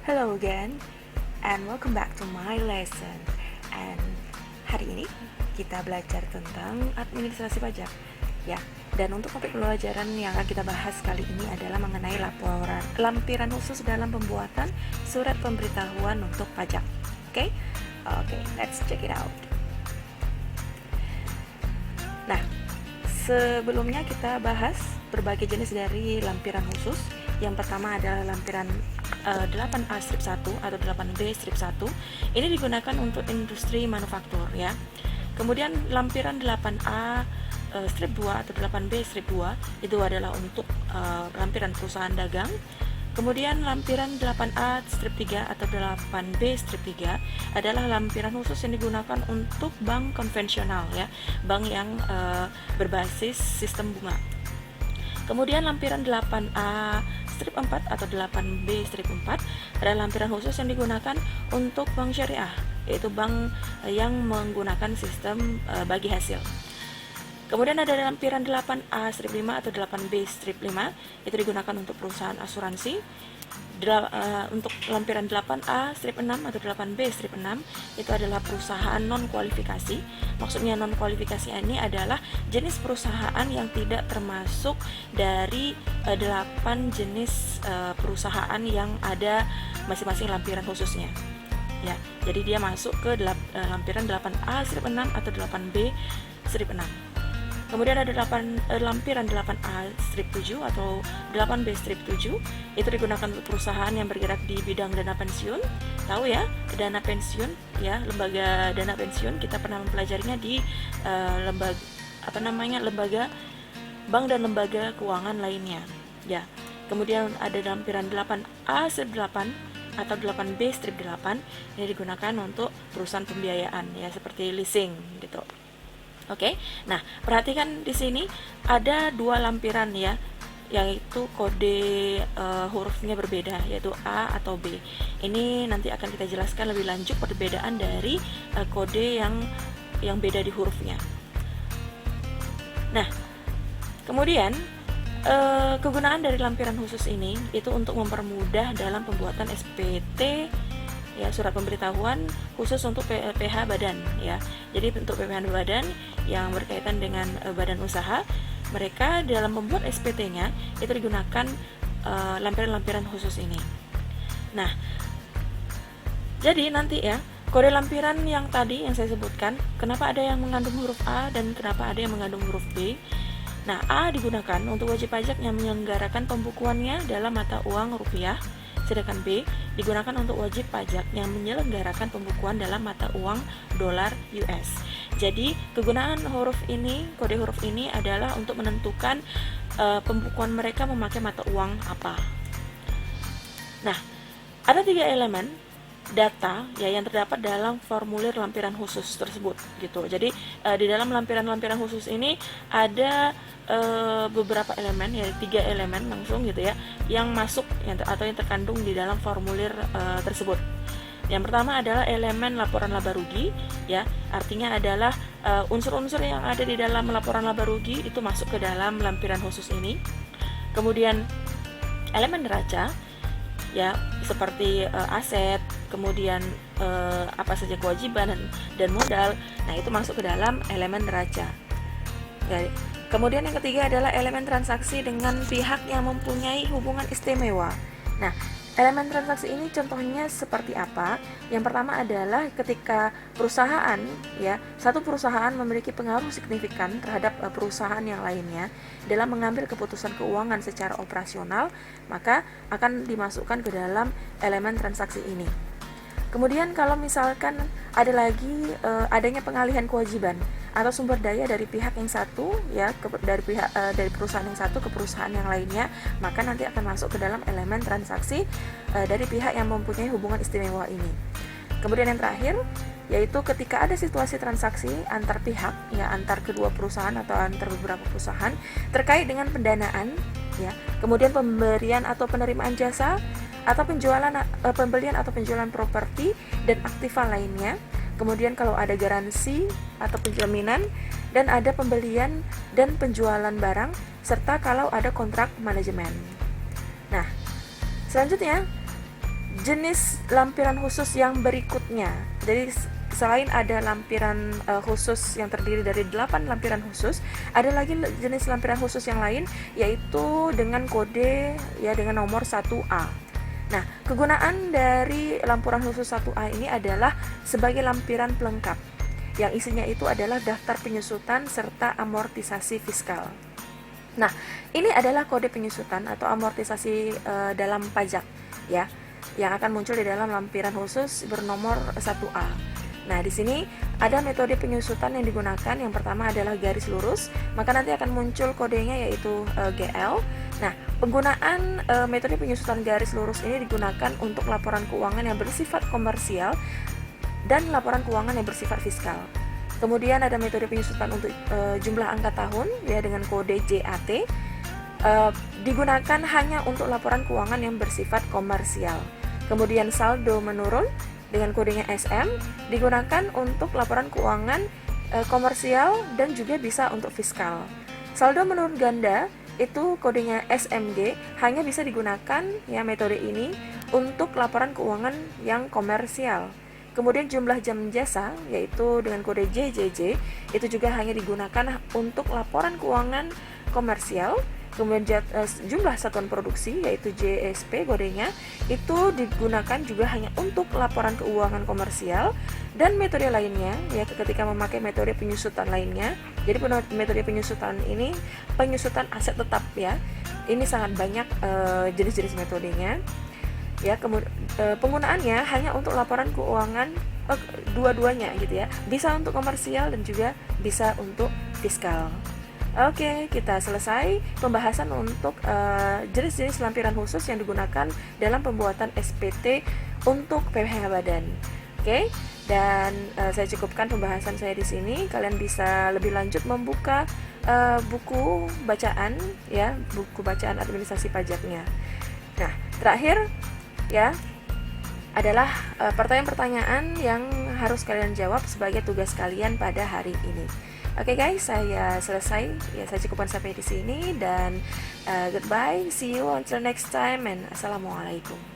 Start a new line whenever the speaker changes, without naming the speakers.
Hello again, and welcome back to my lesson. And hari ini kita belajar tentang administrasi pajak, ya. Dan untuk topik pembelajaran yang akan kita bahas kali ini adalah mengenai lampiran khusus dalam pembuatan surat pemberitahuan untuk pajak. Oke, let's check it out. Nah, sebelumnya kita bahas berbagai jenis dari lampiran khusus. Yang pertama adalah lampiran 8A strip 1 atau 8B strip 1. Ini digunakan untuk industri manufaktur, ya. Kemudian lampiran 8A strip 2 atau 8B strip 2 itu adalah untuk lampiran perusahaan dagang. Kemudian lampiran 8A strip 3 atau 8B strip 3 adalah lampiran khusus yang digunakan untuk bank konvensional, ya, bank yang berbasis sistem bunga. Kemudian lampiran 8A strip 4 atau 8B strip 4 adalah lampiran khusus yang digunakan untuk bank syariah, yaitu bank yang menggunakan sistem bagi hasil. Kemudian ada lampiran 8A strip 5 atau 8B strip 5, itu digunakan untuk perusahaan asuransi. Untuk lampiran 8A strip 6 atau 8B strip 6 itu adalah perusahaan non kualifikasi. Maksudnya non kualifikasi ini adalah jenis perusahaan yang tidak termasuk dari 8 jenis perusahaan yang ada masing-masing lampiran khususnya, ya. Jadi dia masuk ke lampiran 8A strip 6 atau 8B strip 6. Kemudian ada lampiran 8A strip 7 atau 8B strip 7. Itu digunakan untuk perusahaan yang bergerak di bidang dana pensiun. Tahu ya, dana pensiun, ya, lembaga dana pensiun kita pernah mempelajarinya di lembaga bank dan lembaga keuangan lainnya, ya. Kemudian ada lampiran 8A strip 8 atau 8B strip 8 yang digunakan untuk perusahaan pembiayaan, ya, seperti leasing gitu. Oke, nah perhatikan di sini ada dua lampiran, ya, yaitu kode hurufnya berbeda, yaitu A atau B. Ini nanti akan kita jelaskan lebih lanjut perbedaan dari kode yang beda di hurufnya. Nah, kemudian kegunaan dari lampiran khusus ini itu untuk mempermudah dalam pembuatan SPT, ya, surat pemberitahuan khusus untuk PH badan, ya. Jadi untuk PPh badan yang berkaitan dengan badan usaha, mereka dalam membuat SPT-nya itu digunakan lampiran-lampiran khusus ini. Nah, jadi nanti, ya, kode lampiran yang tadi yang saya sebutkan, kenapa ada yang mengandung huruf A dan kenapa ada yang mengandung huruf B. Nah, A digunakan untuk wajib pajak yang menyelenggarakan pembukuannya dalam mata uang rupiah, sedangkan B digunakan untuk wajib pajak yang menyelenggarakan pembukuan dalam mata uang dolar US. Jadi kegunaan huruf ini, kode huruf ini adalah untuk menentukan pembukuan mereka memakai mata uang apa. Nah, ada 3 elemen data, ya, yang terdapat dalam formulir lampiran khusus tersebut, gitu. Jadi di dalam lampiran-lampiran khusus ini ada beberapa elemen, ya, 3 elemen langsung, gitu ya, yang masuk atau yang terkandung di dalam formulir tersebut. Yang pertama adalah elemen laporan laba rugi, ya, artinya adalah unsur-unsur yang ada di dalam laporan laba rugi itu masuk ke dalam lampiran khusus ini. Kemudian elemen neraca, ya, seperti aset, kemudian apa saja kewajiban dan modal, nah itu masuk ke dalam elemen neraca. Kemudian yang ketiga adalah elemen transaksi dengan pihak yang mempunyai hubungan istimewa. Nah, elemen transaksi ini contohnya seperti apa? Yang pertama adalah ketika perusahaan, ya, satu perusahaan memiliki pengaruh signifikan terhadap perusahaan yang lainnya dalam mengambil keputusan keuangan secara operasional, maka akan dimasukkan ke dalam elemen transaksi ini. Kemudian kalau misalkan ada lagi adanya pengalihan kewajiban atau sumber daya dari pihak yang satu, ya, dari perusahaan yang satu ke perusahaan yang lainnya, maka nanti akan masuk ke dalam elemen transaksi dari pihak yang mempunyai hubungan istimewa ini. Kemudian yang terakhir yaitu ketika ada situasi transaksi antar pihak, ya, antar kedua perusahaan atau antar beberapa perusahaan terkait dengan pendanaan, ya, kemudian pemberian atau penerimaan jasa atau pembelian atau penjualan properti dan aktiva lainnya. Kemudian kalau ada garansi atau penjaminan, dan ada pembelian dan penjualan barang, serta kalau ada kontrak manajemen. Nah, selanjutnya jenis lampiran khusus yang berikutnya. Jadi selain ada lampiran khusus yang terdiri dari 8 lampiran khusus, ada lagi jenis lampiran khusus yang lain, yaitu dengan kode ya dengan nomor 1A. Nah, kegunaan dari lampiran khusus 1A ini adalah sebagai lampiran pelengkap yang isinya itu adalah daftar penyusutan serta amortisasi fiskal. Nah, ini adalah kode penyusutan atau amortisasi dalam pajak ya, yang akan muncul di dalam lampiran khusus bernomor 1A. Nah, di sini ada metode penyusutan yang digunakan. Yang pertama adalah garis lurus, maka nanti akan muncul kodenya yaitu GL. Nah, penggunaan metode penyusutan garis lurus ini digunakan untuk laporan keuangan yang bersifat komersial dan laporan keuangan yang bersifat fiskal. Kemudian ada metode penyusutan untuk jumlah angka tahun ya dengan kode JAT, digunakan hanya untuk laporan keuangan yang bersifat komersial. Kemudian saldo menurun dengan kodenya SM, digunakan untuk laporan keuangan komersial dan juga bisa untuk fiskal. Saldo menurun ganda itu kodenya SMG, hanya bisa digunakan ya metode ini untuk laporan keuangan yang komersial. Kemudian jumlah jam jasa yaitu dengan kode JJJ itu juga hanya digunakan untuk laporan keuangan komersial. Kemudian jumlah satuan produksi yaitu JSP kodenya itu digunakan juga hanya untuk laporan keuangan komersial. Dan metode lainnya ya ketika memakai metode penyusutan lainnya. Jadi metode penyusutan ini penyusutan aset tetap ya. Ini sangat banyak jenis-jenis metodenya. Ya, penggunaannya hanya untuk laporan keuangan dua-duanya gitu ya. Bisa untuk komersial dan juga bisa untuk fiskal. Oke, kita selesai pembahasan untuk jenis-jenis lampiran khusus yang digunakan dalam pembuatan SPT untuk PPh Badan. Oke, dan saya cukupkan pembahasan saya di sini. Kalian bisa lebih lanjut membuka buku bacaan ya, buku bacaan administrasi pajaknya. Nah, terakhir ya adalah pertanyaan-pertanyaan yang harus kalian jawab sebagai tugas kalian pada hari ini. Oke guys, saya selesai ya, saya cukupkan sampai di sini dan goodbye, see you until next time and assalamualaikum.